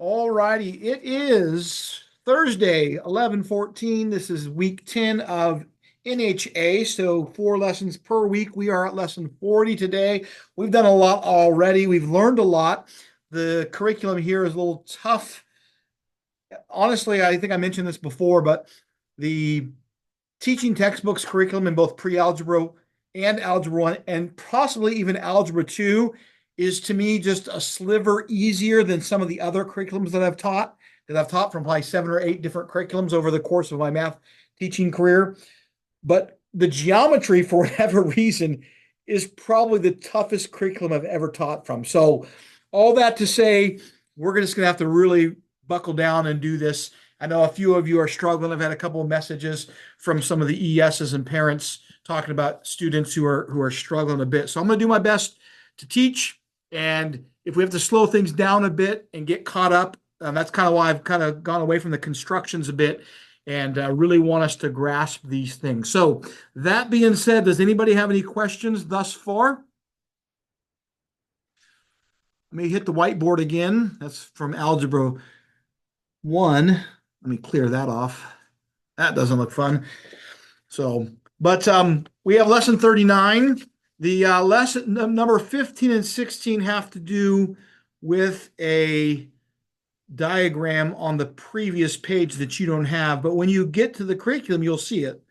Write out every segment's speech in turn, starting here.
All righty. It is Thursday, 11/14. This is week 10 of NHA. So 4 lessons per week. We are at lesson 40 today. We've done a lot already. We've learned a lot. The curriculum here is a little tough. Honestly, I think I mentioned this before, but the teaching textbooks curriculum in both pre-algebra and algebra 1 and possibly even algebra 2 is to me just a sliver easier than some of the other curriculums that I've taught from probably 7 or 8 different curriculums over the course of my math teaching career. But the geometry, for whatever reason, is probably the toughest curriculum I've ever taught from. So all that to say, we're just going to have to really buckle down and do this. I know a few of you are struggling. I've had a couple of messages from some of the ESs and parents talking about students who are struggling a bit. So I'm going to do my best to teach, and if we have to slow things down a bit and get caught up, that's kind of why I've kind of gone away from the constructions a bit and really want us to grasp these things. So that being said, does anybody have any questions thus far? Let me hit the whiteboard again. That's from Algebra 1. Let me clear that off. That doesn't look fun. So, but we have lesson 39. The lesson number 15 and 16 have to do with a diagram on the previous page that you don't have. But when you get to the curriculum, you'll see it.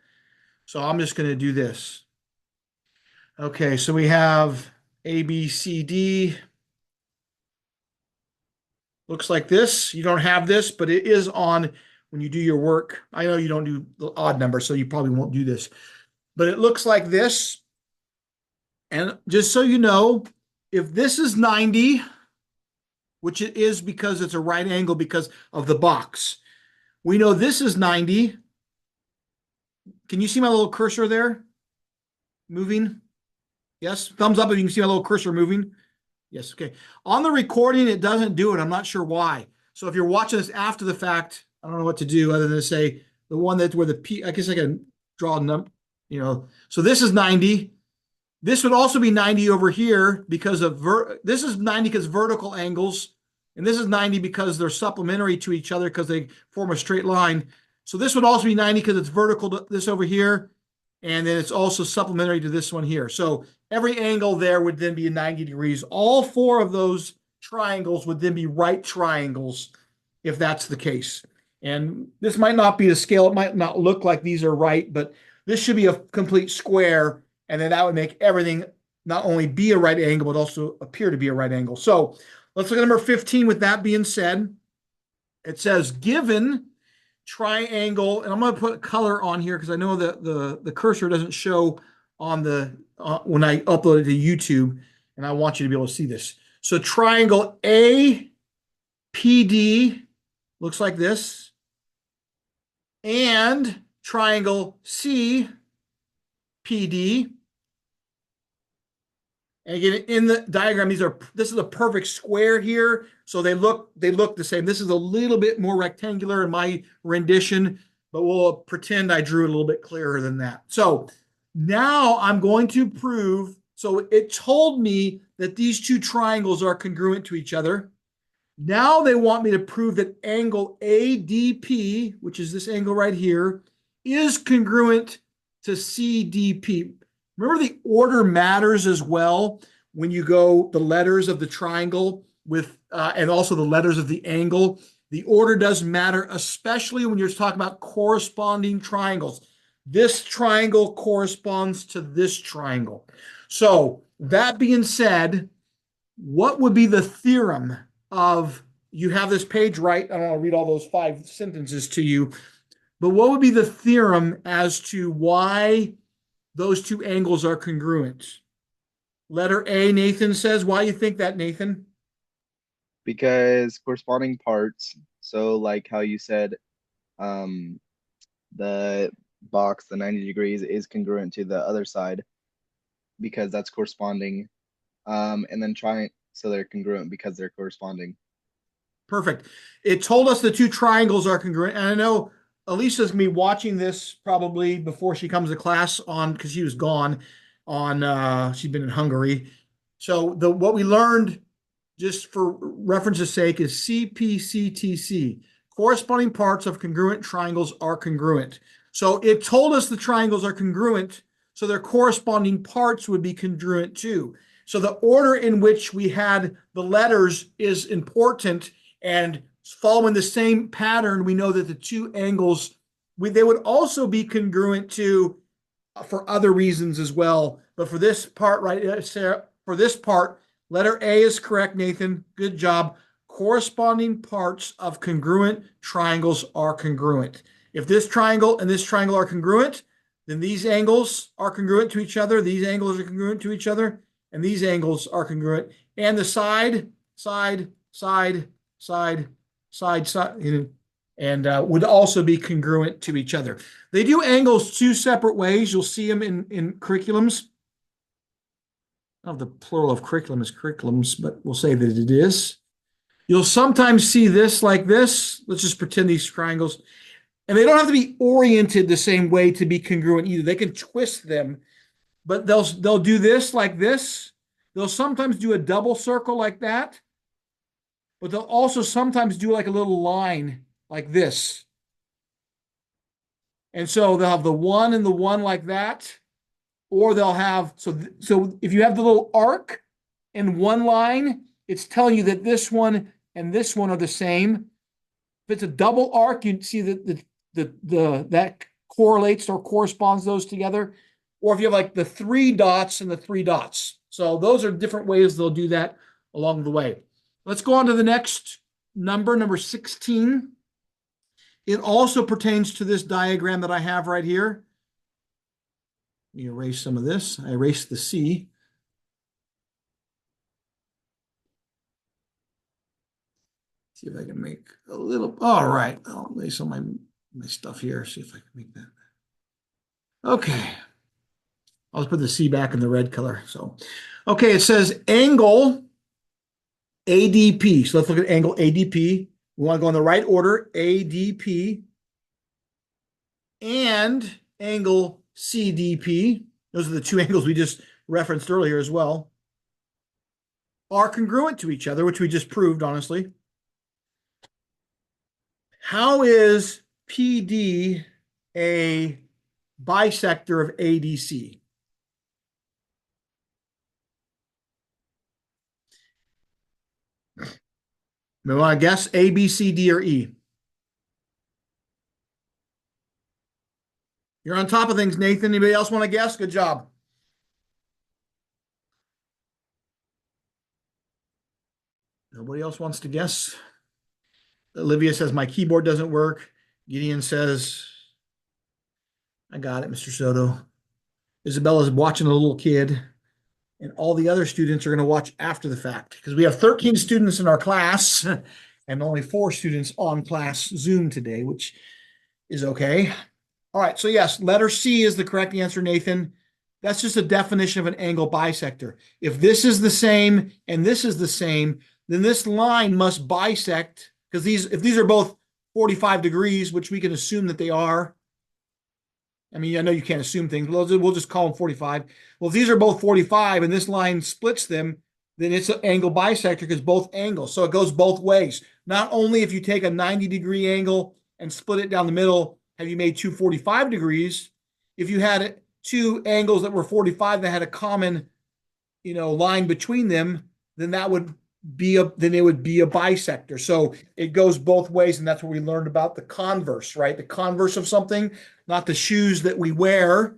So I'm just going to do this. Okay, so we have A, B, C, D. Looks like this. You don't have this, but it is on when you do your work. I know you don't do the odd number, so you probably won't do this. But it looks like this. And just so you know, if this is 90, which it is because it's a right angle because of the box, we know this is 90. Can you see my little cursor there moving? Yes? Thumbs up if you can see my little cursor moving. Yes, okay. On the recording, it doesn't do it. I'm not sure why. So if you're watching this after the fact, I don't know what to do other than to say the one that's where the P, I guess I can draw a number, So this is 90. This would also be 90 over here because of, this is 90 because vertical angles, and this is 90 because they're supplementary to each other because they form a straight line. So this would also be 90 because it's vertical to this over here, and then it's also supplementary to this one here. So every angle there would then be 90 degrees. All 4 of those triangles would then be right triangles if that's the case. And this might not be the scale. It might not look like these are right, but this should be a complete square, and then that would make everything not only be a right angle, but also appear to be a right angle. So let's look at number 15. With that being said, it says given triangle, and I'm going to put color on here because I know that the cursor doesn't show on the when I upload it to YouTube, and I want you to be able to see this. So triangle APD looks like this, and triangle CPD. And again, in the diagram, this is a perfect square here. So they look the same. This is a little bit more rectangular in my rendition, but we'll pretend I drew it a little bit clearer than that. So now I'm going to prove, so it told me that these 2 triangles are congruent to each other. Now they want me to prove that angle ADP, which is this angle right here, is congruent to CDP. Remember, the order matters as well when you go the letters of the triangle with and also the letters of the angle. The order does matter, especially when you're talking about corresponding triangles. This triangle corresponds to this triangle. So that being said, what would be the theorem of, you have this page right? I don't want to read all those 5 sentences to you, but what would be the theorem as to why those 2 angles are congruent? Letter A, Nathan says. Why do you think that, Nathan? Because corresponding parts, so like how you said, the box, the 90 degrees is congruent to the other side because that's corresponding. And then so they're congruent because they're corresponding. Perfect. It told us the 2 triangles are congruent. And I know Alicia's gonna be watching this probably before she comes to class because she was gone she's been in Hungary. So what we learned just for reference's sake, is CPCTC. Corresponding parts of congruent triangles are congruent. So it told us the triangles are congruent, so their corresponding parts would be congruent too. So the order in which we had the letters is important, and following the same pattern, we know that the two angles, they would also be congruent to for other reasons as well. But for this part, right, Sarah, for this part, letter A is correct, Nathan. Good job. Corresponding parts of congruent triangles are congruent. If this triangle and this triangle are congruent, then these angles are congruent to each other. These angles are congruent to each other. And these angles are congruent. And the side, and would also be congruent to each other. They do angles two separate ways. You'll see them in curriculums. I don't know if the plural of curriculum is curriculums, but we'll say that it is. You'll sometimes see this like this. Let's just pretend these triangles. And they don't have to be oriented the same way to be congruent either. They can twist them, but they'll do this like this. They'll sometimes do a double circle like that, but they'll also sometimes do like a little line like this. And so they'll have the one and the one like that, or they'll have, so if you have the little arc in one line, it's telling you that this one and this one are the same. If it's a double arc, you see that that correlates or corresponds those together. Or if you have like the three dots and the three dots. So those are different ways they'll do that along the way. Let's go on to the next number 16. It also pertains to this diagram that I have right here. Let me erase some of this. I erased the C. See if I can make a little, all right. I'll lay some of my stuff here. See if I can make that. Okay. I'll just put the C back in the red color. So, okay, it says angle ADP. So let's look at angle ADP. We want to go in the right order, ADP, and angle CDP. Those are the two angles we just referenced earlier as well. Are congruent to each other, which we just proved, honestly. How is PD a bisector of ADC? We want to guess A, B, C, D, or E. You're on top of things, Nathan. Anybody else want to guess? Good job. Nobody else wants to guess? Olivia says, my keyboard doesn't work. Gideon says, I got it, Mr. Soto. Isabella's watching a little kid. And all the other students are going to watch after the fact because we have 13 students in our class and only 4 students on class Zoom today, which is okay. All right, so yes, letter C is the correct answer, Nathan. That's just a definition of an angle bisector. If this is the same and this is the same, then this line must bisect because if these are both 45 degrees, which we can assume that they are. I mean, I know you can't assume things. We'll just call them 45. Well, if these are both 45 and this line splits them, then it's an angle bisector because both angles. So it goes both ways. Not only if you take a 90-degree angle and split it down the middle, have you made two 45 degrees. If you had two angles that were 45 that had a common, line between them, then it would be a bisector. So it goes both ways, and that's what we learned about the converse, right? The converse of something, not the shoes that we wear,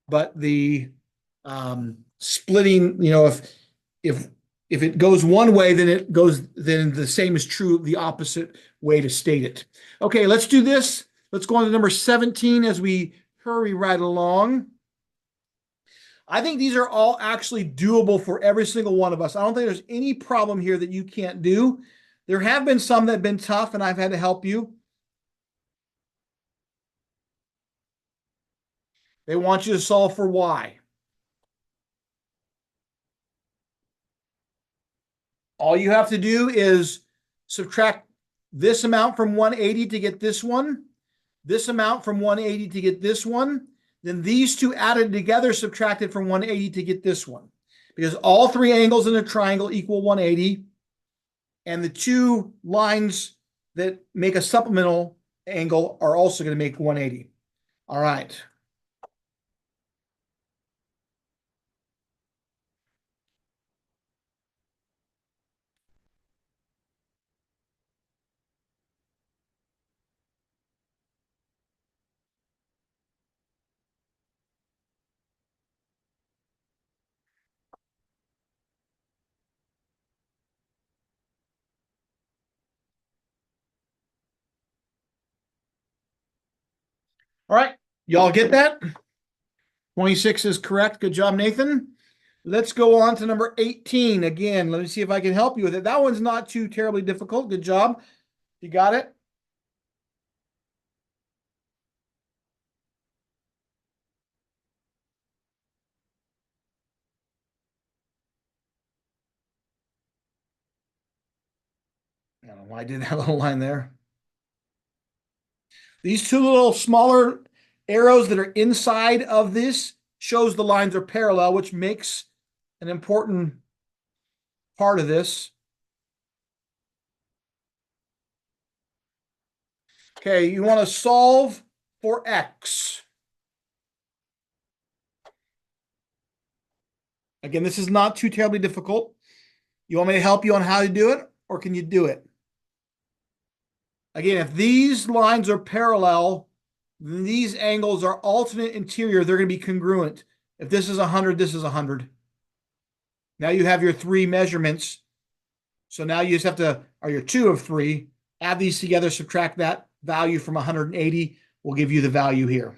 but the splitting. If it goes one way, then the same is true the opposite way to state it. Okay, let's do this. Let's go on to number 17 as we hurry right along. I think these are all actually doable for every single one of us. I don't think there's any problem here that you can't do. There have been some that have been tough, and I've had to help you. They want you to solve for y. All you have to do is subtract this amount from 180 to get this one, this amount from 180 to get this one, then these two added together subtracted from 180 to get this one. Because all three angles in a triangle equal 180. And the two lines that make a supplemental angle are also going to make 180. All right. All right. Y'all get that? 26 is correct. Good job, Nathan. Let's go on to number 18. Again, let me see if I can help you with it. That one's not too terribly difficult. Good job. You got it? I don't know why I did that little line there. These two little smaller arrows that are inside of this shows the lines are parallel, which makes an important part of this. Okay, you want to solve for x. Again, this is not too terribly difficult. You want me to help you on how to do it, or can you do it? Again, if these lines are parallel, then these angles are alternate interior. They're going to be congruent. If this is 100, this is 100. Now you have your three measurements. So now you just have to, or your two of three, add these together, subtract that value from 180, will give you the value here.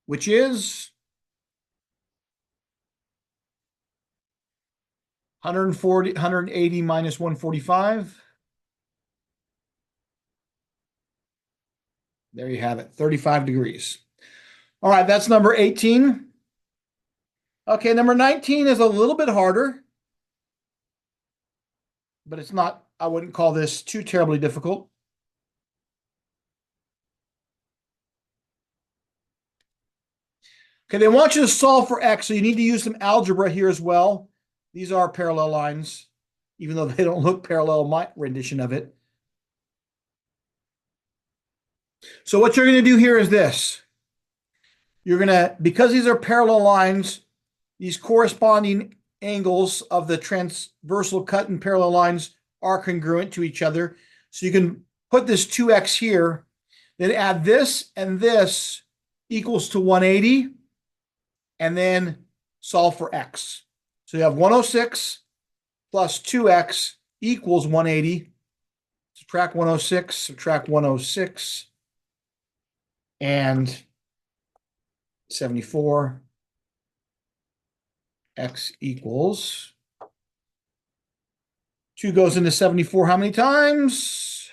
Which is 180 minus 145. There you have it, 35 degrees. All right, that's number 18. Okay, number 19 is a little bit harder, but it's not, I wouldn't call this too terribly difficult. Okay, they want you to solve for x, so you need to use some algebra here as well. These are parallel lines, even though they don't look parallel in my rendition of it. So what you're going to do here is this. You're going to, because these are parallel lines, these corresponding angles of the transversal cut and parallel lines are congruent to each other. So you can put this 2x here, then add this and this equals to 180, and then solve for x. So you have 106 plus 2x equals 180. Subtract 106, subtract 106, and 74. X equals 2 goes into 74 how many times?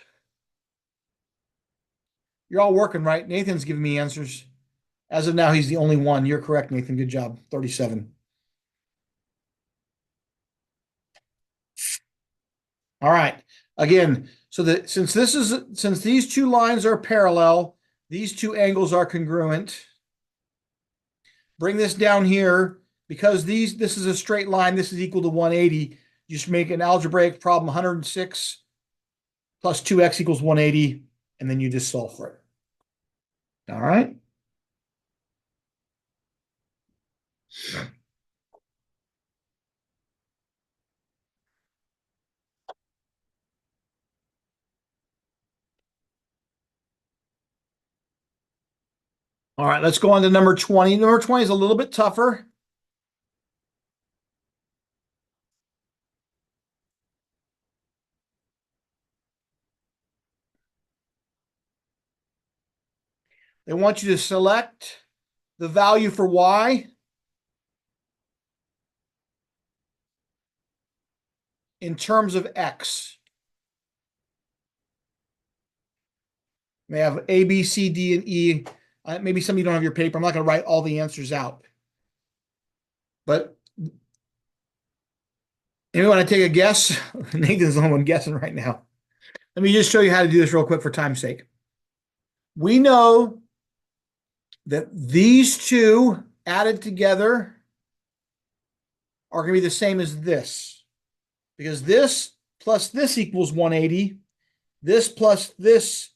You're all working, right? Nathan's giving me answers. As of now, he's the only one. You're correct, Nathan. Good job. 37. All right. Again, so that since these two lines are parallel, these two angles are congruent. Bring this down here. Because this is a straight line, this is equal to 180. You just make an algebraic problem, 106 plus 2x equals 180, and then you just solve for it. All right. All right, let's go on to number 20. Number 20 is a little bit tougher. They want you to select the value for y in terms of x. They have A, B, C, D, and E. Maybe some of you don't have your paper. I'm not going to write all the answers out. But anyone want to take a guess? Nathan's the only one guessing right now. Let me just show you how to do this real quick for time's sake. We know that these two added together are going to be the same as this, because this plus this equals 180. This plus this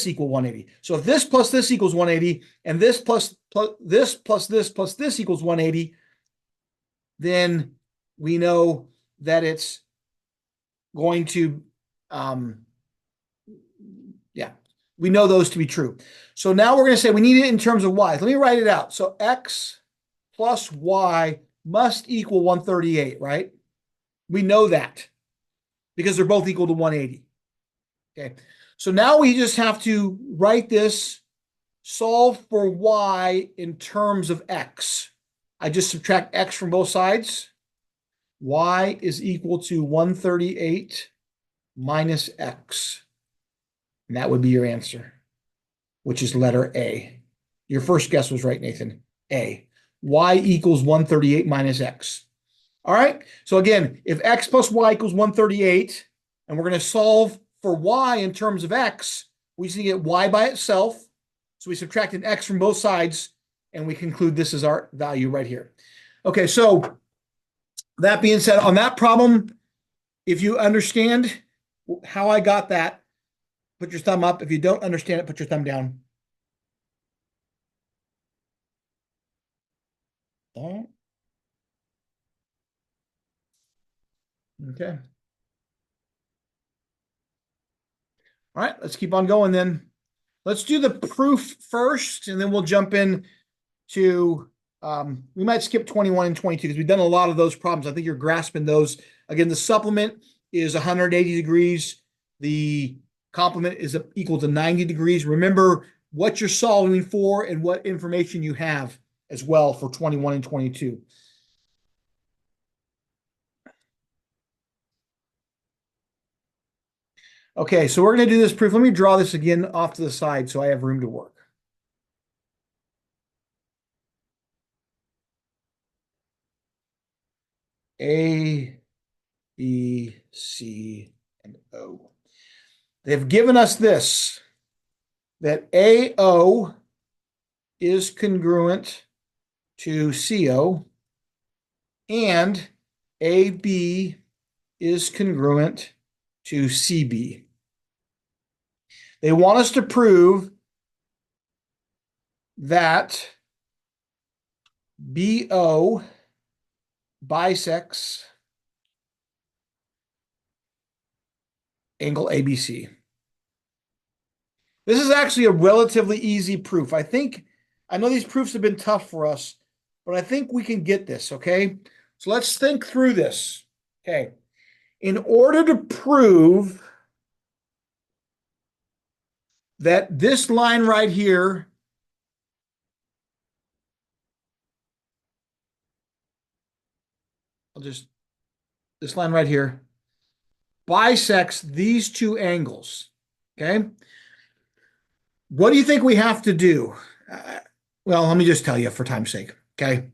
equal 180. So if this plus this equals 180, and this plus this plus this plus this equals 180, then we know that it's going to, we know those to be true. So now we're going to say we need it in terms of y. Let me write it out. So x plus y must equal 138, right? We know that because they're both equal to 180. Okay. So now we just have to write this, solve for y in terms of x. I just subtract x from both sides. Y is equal to 138 minus x. And that would be your answer, which is letter A. Your first guess was right, Nathan. A. Y equals 138 minus x. All right. So again, if x plus y equals 138, and we're going to solve for y in terms of x, we just need to get y by itself. So we subtract an x from both sides, and we conclude this is our value right here. Okay, so that being said, on that problem, if you understand how I got that, put your thumb up. If you don't understand it, put your thumb down. Okay. All right, let's keep on going then. Let's do the proof first, and then we'll jump in to, we might skip 21 and 22 because we've done a lot of those problems. I think you're grasping those. Again, the supplement is 180 degrees. The complement is equal to 90 degrees. Remember what you're solving for and what information you have as well for 21 and 22. Okay, so we're going to do this proof. Let me draw this again off to the side so I have room to work. A, B, C, and O. They've given us this, that AO is congruent to CO and AB is congruent to CB. They want us to prove that BO bisects angle ABC. This is actually a relatively easy proof. I know these proofs have been tough for us, but I think we can get this, okay? So let's think through this. Okay. In order to prove that this line right here this line right here bisects these two angles, okay? What do you think we have to do? Well, let me just tell you for time's sake, okay?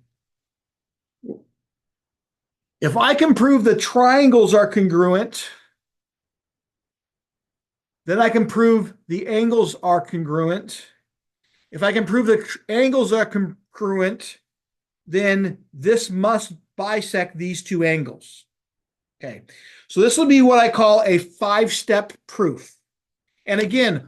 If I can prove the triangles are congruent, then I can prove the angles are congruent. If I can prove the angles are congruent, then this must bisect these two angles. Okay, so this will be what I call a 5-step proof. And again,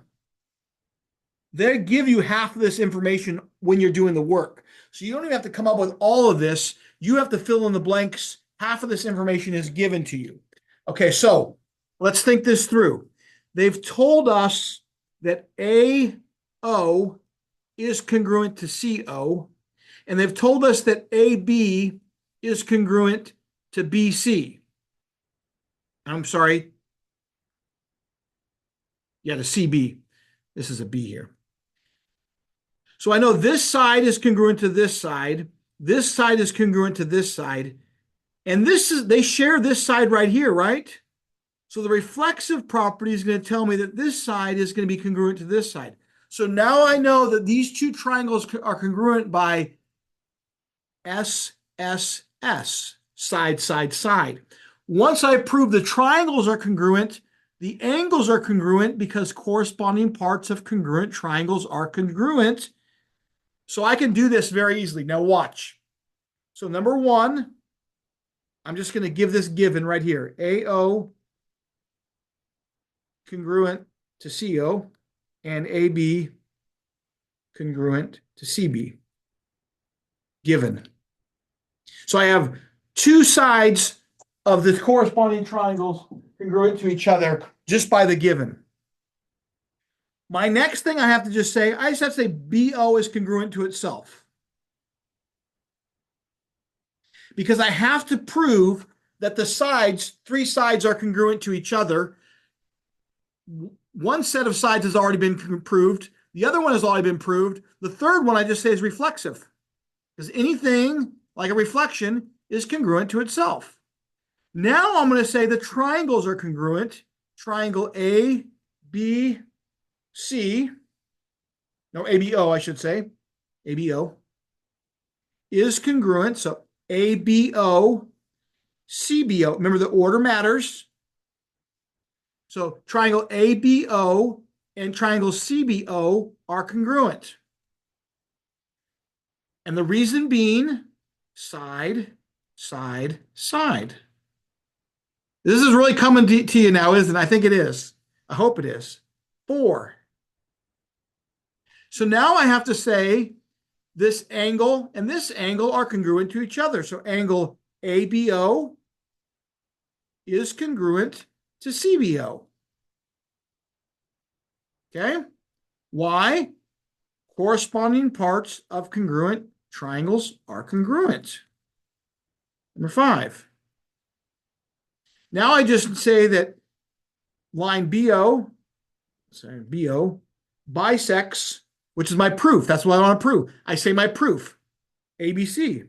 they give you half of this information when you're doing the work. So you don't even have to come up with all of this. You have to fill in the blanks. Half of this information is given to you. Okay, so let's think this through. They've told us that AO is congruent to CO, and they've told us that AB is congruent to BC. I'm sorry. Yeah, to CB. This is a B here. So I know this side is congruent to this side. This side is congruent to this side. And they share this side right here, right? So the reflexive property is going to tell me that this side is going to be congruent to this side. So now I know that these two triangles are congruent by SSS, side, side, side. Once I prove the triangles are congruent, the angles are congruent because corresponding parts of congruent triangles are congruent. So I can do this very easily. Now watch. So number one, I'm just going to give this given right here. AO congruent to CO and AB congruent to CB. Given. So I have two sides of the corresponding triangles congruent to each other just by the given. My next thing I have to just say, I just have to say BO is congruent to itself. Because I have to prove that the sides, three sides are congruent to each other. One set of sides has already been proved. The other one has already been proved. The third one I just say is reflexive. Because anything like a reflection is congruent to itself. Now I'm going to say the triangles are congruent. Triangle A, B, C, no, ABO, I should say. ABO is congruent. So ABO, CBO. Remember, the order matters. So triangle ABO and triangle CBO are congruent. And the reason being side, side, side. This is really coming to you now, isn't it? I think it is. I hope it is. 4. So now I have to say this angle and this angle are congruent to each other. So angle ABO is congruent to CBO. Okay? Why? Corresponding parts of congruent triangles are congruent. Number 5. Now I just say that line BO bisects, which is my proof. That's what I want to prove. I say my proof, ABC.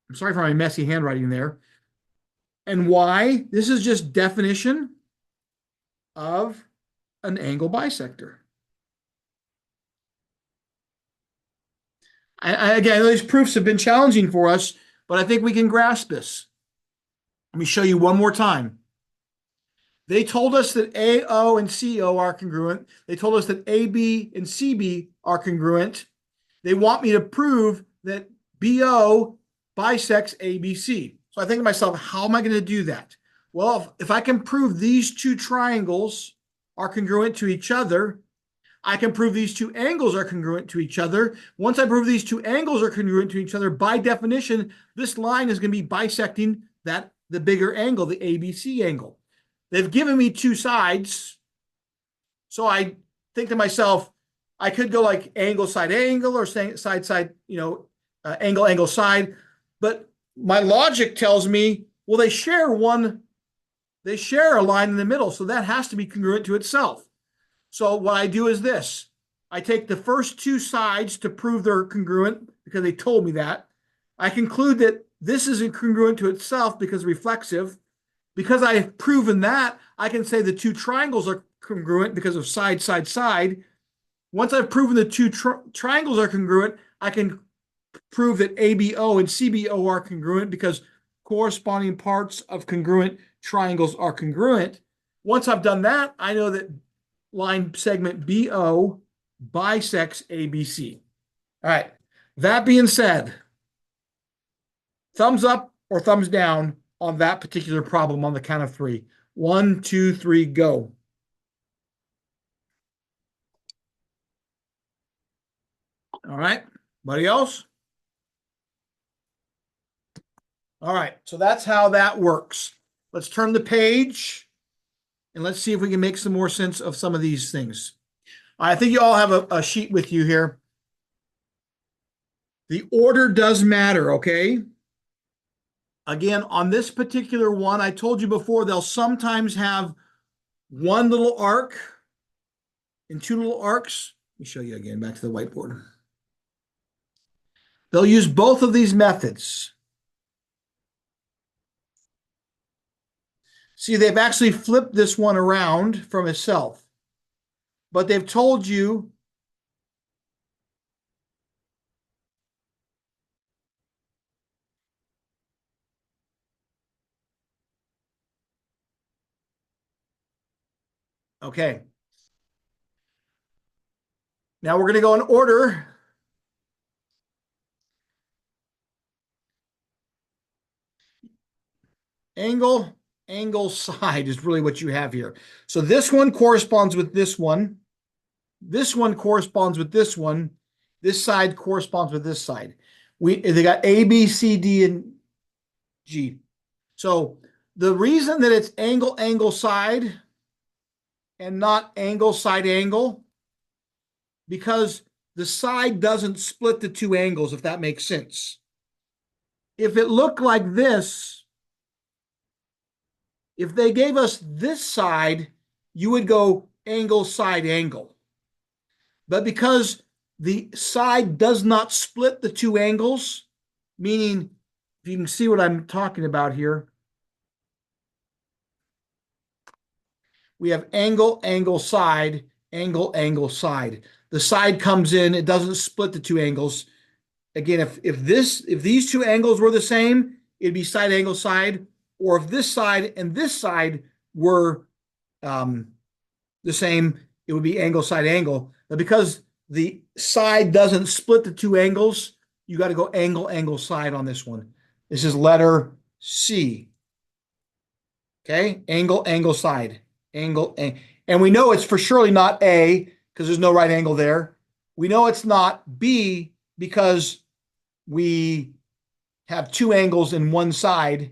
I'm sorry for my messy handwriting there. And why? This is just definition of an angle bisector. Again, these proofs have been challenging for us, but I think we can grasp this. Let me show you one more time. They told us that AO and CO are congruent. They told us that AB and CB are congruent. They want me to prove that BO bisects ABC. So I think to myself, how am I going to do that? Well, if I can prove these two triangles are congruent to each other, I can prove these two angles are congruent to each other. Once I prove these two angles are congruent to each other, by definition, this line is going to be bisecting the bigger angle, the ABC angle. They've given me two sides. So I think to myself, I could go like angle, side, angle, or side, side, angle, angle, side. But my logic tells me, well, they share a line in the middle. So that has to be congruent to itself. So what I do is this. I take the first two sides to prove they're congruent because they told me that. I conclude that this is congruent to itself because reflexive. Because I have proven that, I can say the two triangles are congruent because of side, side, side. Once I've proven the two triangles are congruent, I can prove that ABO and CBO are congruent because corresponding parts of congruent triangles are congruent. Once I've done that, I know that line segment BO bisects ABC. All right. That being said, thumbs up or thumbs down on that particular problem on the count of 3. 1, 2, 3, go. All right. Anybody else? All right. So that's how that works. Let's turn the page and let's see if we can make some more sense of some of these things. I think you all have a sheet with you here. The order does matter, okay? Again, on this particular one, I told you before, they'll sometimes have one little arc and two little arcs. Let me show you again, back to the whiteboard. They'll use both of these methods. See, they've actually flipped this one around from itself, but they've told you okay. Now we're going to go in order. Angle, angle, side is really what you have here. So this one corresponds with this one. This one corresponds with this one. This side corresponds with this side. They got A, B, C, D, and G. So the reason that it's angle, angle, side and not angle, side, angle, because the side doesn't split the two angles, if that makes sense. If it looked like this, if they gave us this side, you would go angle, side, angle. But because the side does not split the two angles, meaning, if you can see what I'm talking about here, we have angle, angle, side, angle, angle, side. The side comes in, it doesn't split the two angles. Again, if these two angles were the same, it'd be side, angle, side. Or if this side and this side were the same, it would be angle, side, angle. But because the side doesn't split the two angles, you got to go angle, angle, side on this one. This is letter C. Okay, angle, angle, side, angle, and we know it's for surely not A because there's no right angle there. We know it's not B because we have two angles in one side,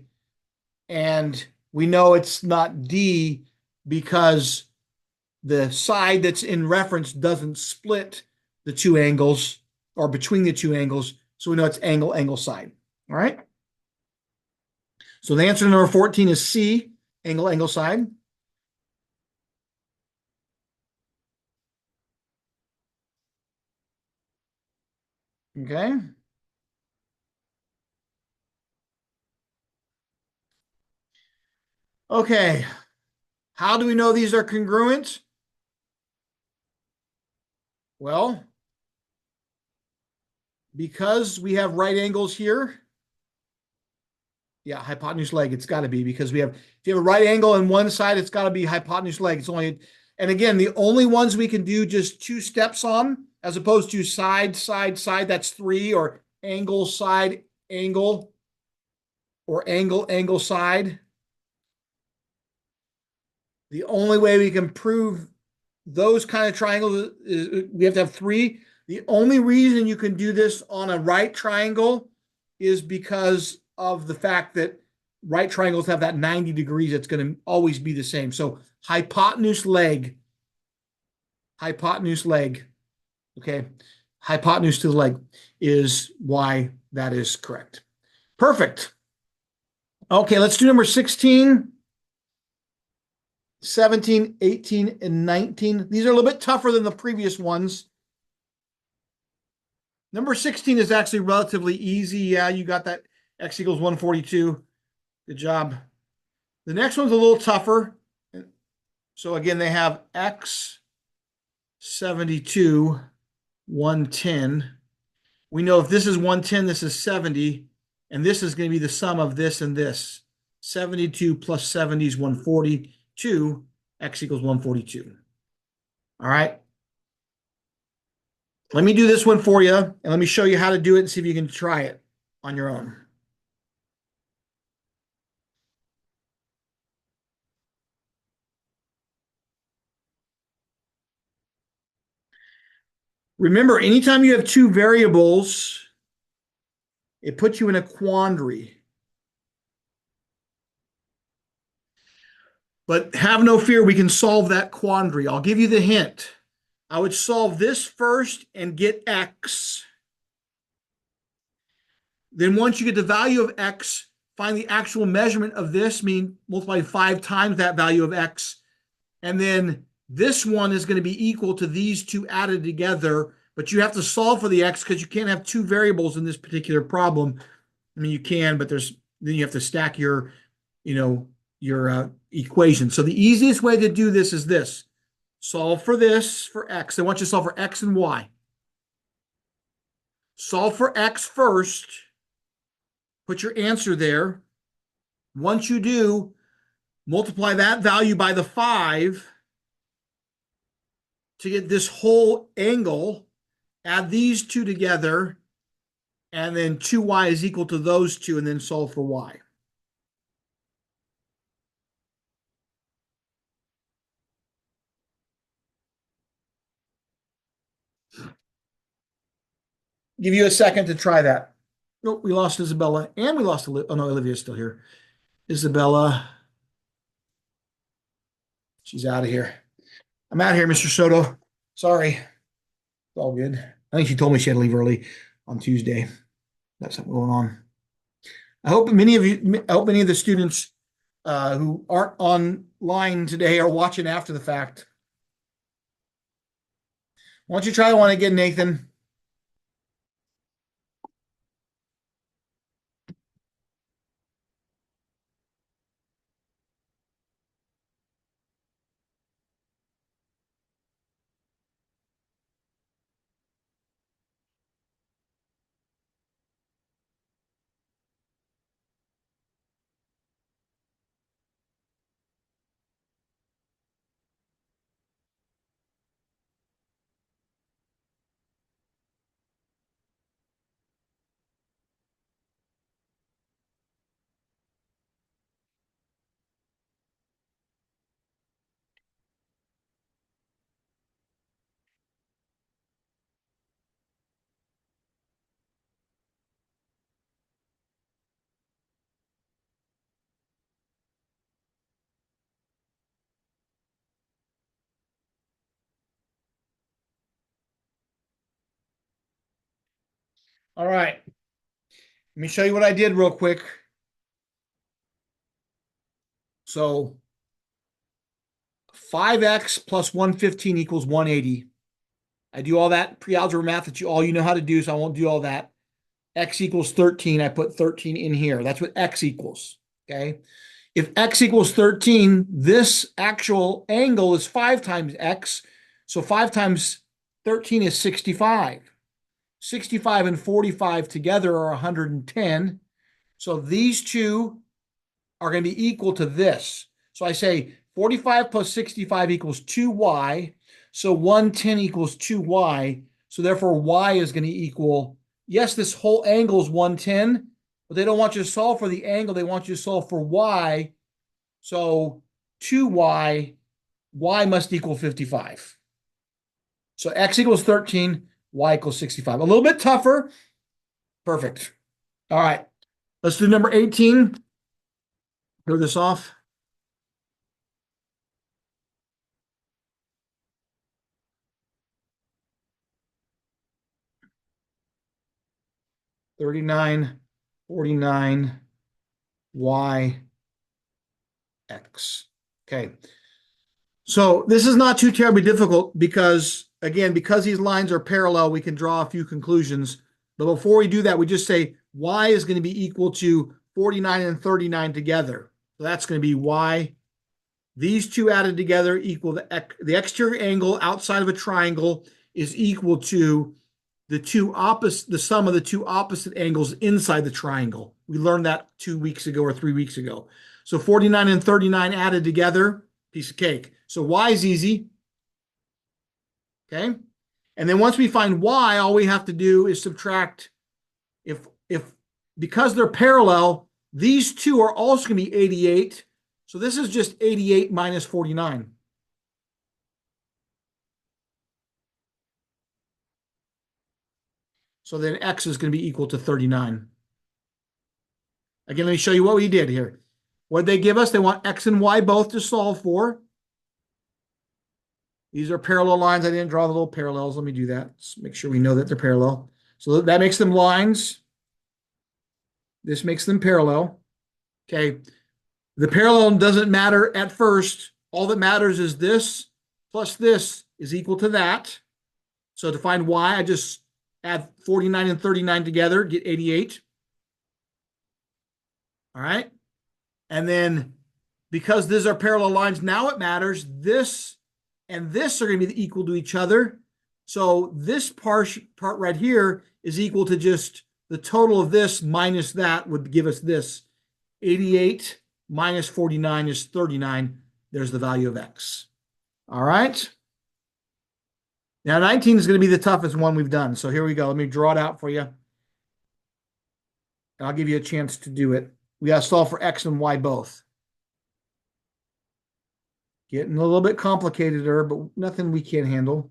and we know it's not D because the side that's in reference doesn't split the two angles or between the two angles. So we know it's angle, angle, side. All right. So the answer to number 14 is C, angle, angle, side. Okay. Okay. How do we know these are congruent? Well, because we have right angles here. Yeah, hypotenuse leg, it's got to be because if you have a right angle on one side, it's got to be hypotenuse leg. And again, the only ones we can do just two steps on, as opposed to side, side, side, that's 3, or angle, side, angle, or angle, angle, side. The only way we can prove those kind of triangles is we have to have 3. The only reason you can do this on a right triangle is because of the fact that right triangles have that 90 degrees. It's going to always be the same. So hypotenuse leg, okay, hypotenuse to the leg is why that is correct. Perfect. Okay, let's do number 16. 17, 18, and 19. These are a little bit tougher than the previous ones. Number 16 is actually relatively easy. Yeah, you got that. X equals 142. Good job. The next one's a little tougher. So again, they have X 72, 110. We know if this is 110, this is 70, and this is going to be the sum of this and this. 72 plus 70 is 142. X equals 142. All right. Let me do this one for you, and let me show you how to do it and see if you can try it on your own. Remember, anytime you have two variables, it puts you in a quandary. But have no fear, we can solve that quandary. I'll give you the hint. I would solve this first and get X. Then once you get the value of X, find the actual measurement of this, mean multiply 5 times that value of X. And then this one is going to be equal to these two added together, but you have to solve for the X because you can't have two variables in this particular problem. I mean, you can, but then you have to stack your equation. So the easiest way to do this is this. Solve for this, for X. I want you to solve for X and Y. Solve for X first. Put your answer there. Once you do, multiply that value by the 5 to get this whole angle. Add these two together, and then 2y is equal to those two, and then solve for y. give you a second to try that. Nope, we lost Isabella and we lost Olivia. Oh no, Olivia's still here. Isabella, she's out of here. I'm out here, Mr. Soto. Sorry. It's all good. I think she told me she had to leave early on Tuesday. That's something going on. I hope many of the students who aren't online today are watching after the fact. Why don't you try one again, Nathan? All right. Let me show you what I did real quick. So 5x plus 115 equals 180. I do all that pre-algebra math that you know how to do, so I won't do all that. X equals 13. I put 13 in here. That's what x equals. Okay. If x equals 13, this actual angle is 5 times x. So 5 times 13 is 65. 65 and 45 together are 110. So these two are going to be equal to this. So I say 45 plus 65 equals 2y. So 110 equals 2y. So therefore, y is going to equal, yes, this whole angle is 110, but they don't want you to solve for the angle. They want you to solve for y. So 2y, y must equal 55. So x equals 13, y equals 65. A little bit tougher. Perfect. All right. Let's do number 18. Clear this off. $39, $49, Y, X. Okay. So this is not too terribly difficult because, again, because these lines are parallel, we can draw a few conclusions. But before we do that, we just say Y is going to be equal to 49 and 39 together. So that's going to be Y. These two added together equal the exterior angle outside of a triangle is equal to the sum of the two opposite angles inside the triangle. We learned that 2 weeks ago or 3 weeks ago. So 49 and 39 added together, piece of cake. So y is easy. Okay. And then once we find y, all we have to do is subtract. If because they're parallel, these two are also going to be 88. So this is just 88 minus 49. So then x is going to be equal to 39. Again, let me show you what we did here. What did they give us? They want x and y both to solve for. These are parallel lines. I didn't draw the little parallels. Let me do that. Let's make sure we know that they're parallel. So that makes them lines. This makes them parallel. Okay. The parallel doesn't matter at first. All that matters is this plus this is equal to that. So to find y, I just add 49 and 39 together, get 88. All right. And then because these are parallel lines, now it matters. This and this are going to be equal to each other. So this part right here is equal to just the total of this minus that would give us this. 88 minus 49 is 39. There's the value of x. All right. Now 19 is going to be the toughest one we've done. So here we go. Let me draw it out for you. And I'll give you a chance to do it. We got to solve for x and y both. Getting a little bit complicated there, but nothing we can't handle.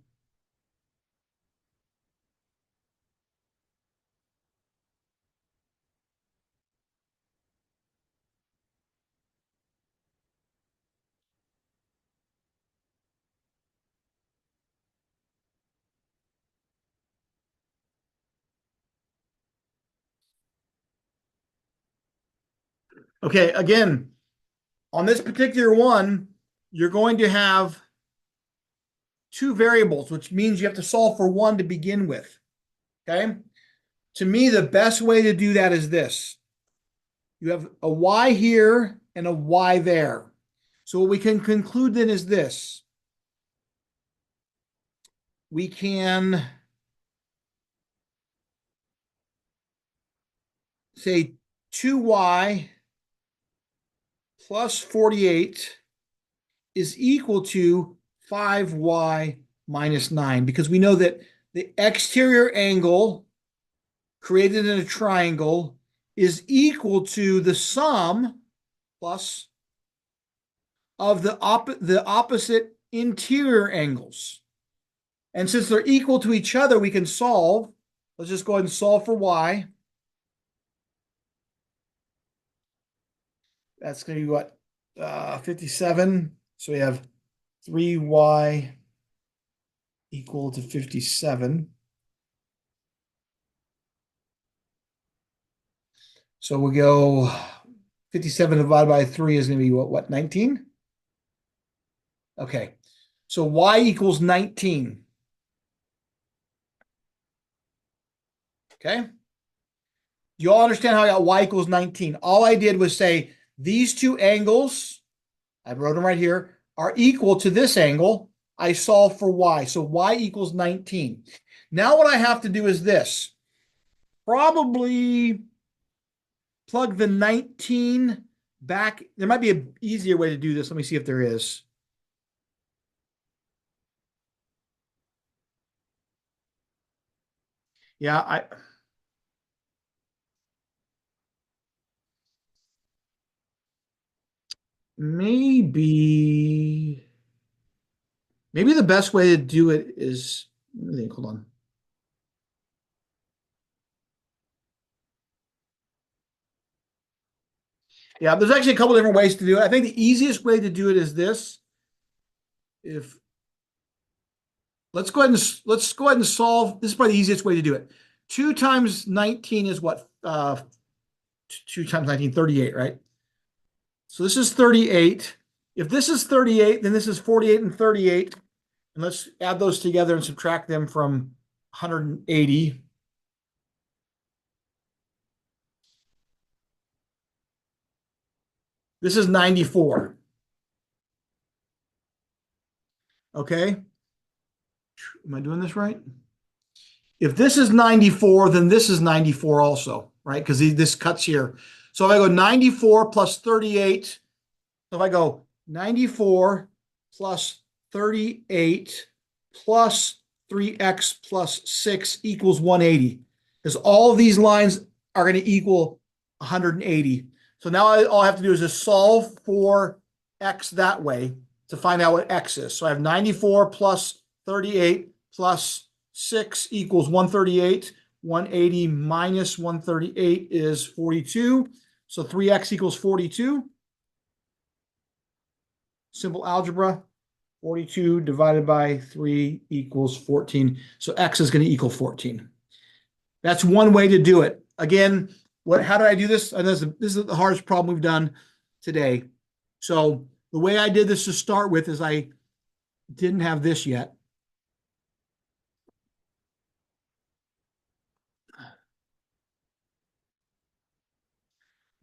Okay, again, on this particular one, you're going to have two variables, which means you have to solve for one to begin with. Okay. To me, the best way to do that is this. You have a y here and a y there. So what we can conclude then is this. We can say 2y plus 48 is equal to 5y minus 9, because we know that the exterior angle created in a triangle is equal to the sum plus of the opposite interior angles. And since they're equal to each other, we can solve. Let's just go ahead and solve for y. That's going to be what? 57. So we have 3y equal to 57. So we go 57 divided by 3 is going to be what 19? Okay. So y equals 19. Okay. You all understand how I got y equals 19? All I did was say these two angles, I wrote them right here, are equal to this angle. I solve for y. So y equals 19. Now what I have to do is this. Probably plug the 19 back. There might be an easier way to do this. Let me see if there is. Yeah, maybe the best way to do it is, let me think, hold on. Yeah, there's actually a couple different ways to do it. I think the easiest way to do it is this. If let's go ahead and solve. This is probably the easiest way to do it. 2 times 19 is what? 2 times 19, 38, right? So this is 38. If this is 38, then this is 48 and 38. And let's add those together and subtract them from 180. This is 94. Okay. Am I doing this right? If this is 94, then this is 94 also, right? Because this cuts here. So if I go 94 plus 38, so if I go 94 plus 38 plus 3x plus 6 equals 180, because all of these lines are going to equal 180. So now all I have to do is just solve for x that way to find out what x is. So I have 94 plus 38 plus 6 equals 138. 180 minus 138 is 42. So 3x equals 42. Simple algebra. 42 divided by 3 equals 14. So x is going to equal 14. That's one way to do it. Again, how did I do this? And this is the hardest problem we've done today. So the way I did this to start with is I didn't have this yet.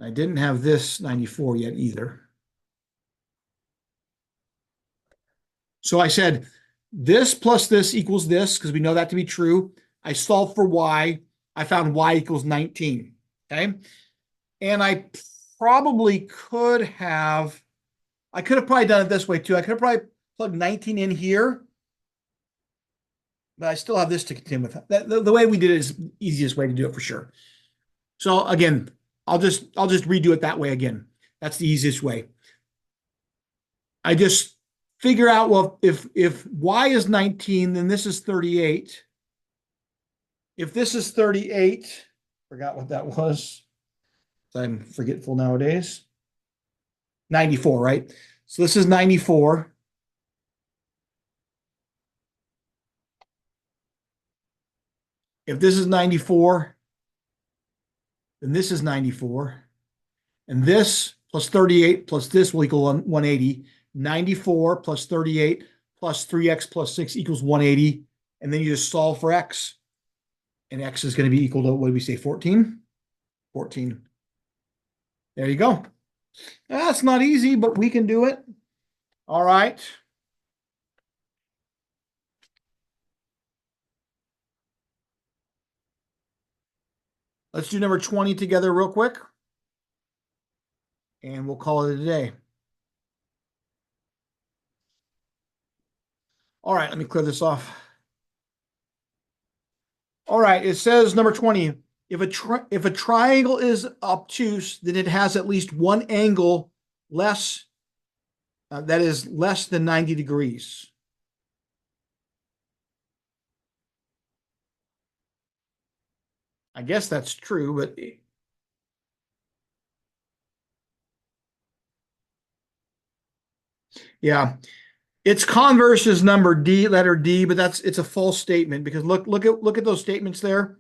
I didn't have this 94 yet either. So I said this plus this equals this, because we know that to be true. I solved for y. I found y equals 19. Okay. And I probably I could have probably done it this way too. I could have probably plugged 19 in here, but I still have this to contend with. The way we did it is the easiest way to do it for sure. So again, I'll just redo it that way again. That's the easiest way. I just figure out, well, if y is 19, then this is 38. If this is 38, forgot what that was. I'm forgetful nowadays. 94, right? So this is 94. If this is 94, then this is 94. And this plus 38 plus this will equal 180. 94 plus 38 plus 3x plus 6 equals 180. And then you just solve for x. And x is going to be equal to, what did we say, 14? 14. There you go. That's not easy, but we can do it. All right. Let's do number 20 together real quick. And we'll call it a day. All right, let me clear this off. All right, it says number 20. If a triangle is obtuse, then it has at least one angle less that is less than 90 degrees. I guess that's true, but yeah, its converse is number D, letter D, but it's a false statement because look at those statements there.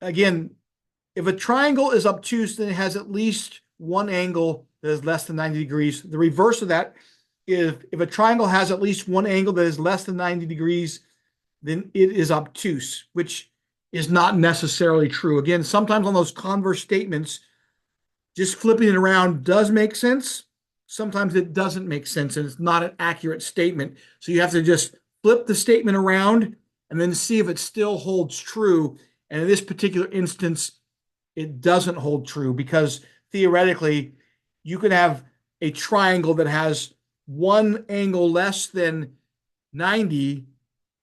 Again, if a triangle is obtuse, then it has at least one angle that is less than 90 degrees. The reverse of that is if a triangle has at least one angle that is less than 90 degrees, then it is obtuse, which is not necessarily true. Again, sometimes on those converse statements, just flipping it around does make sense. Sometimes it doesn't make sense and it's not an accurate statement. So you have to just flip the statement around and then see if it still holds true. And in this particular instance, it doesn't hold true because theoretically, you could have a triangle that has one angle less than 90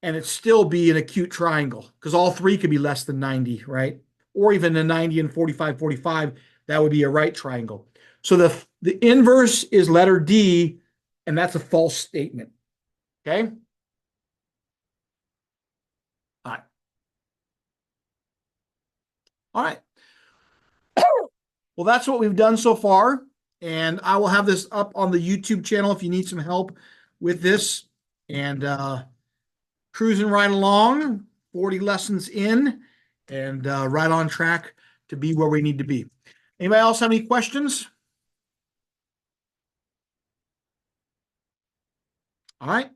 and it still be an acute triangle because all three could be less than 90, right? Or even a 90 and 45, 45, that would be a right triangle. So the inverse is letter D, and that's a false statement. Okay? All right. All right. Well, that's what we've done so far. And I will have this up on the YouTube channel if you need some help with this. And cruising right along, 40 lessons in, and right on track to be where we need to be. Anybody else have any questions? All right.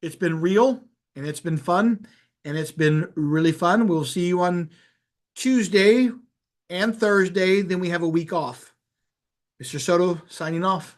It's been real and it's been fun and it's been really fun. We'll see you on Tuesday and Thursday. Then we have a week off. Mr. Soto signing off.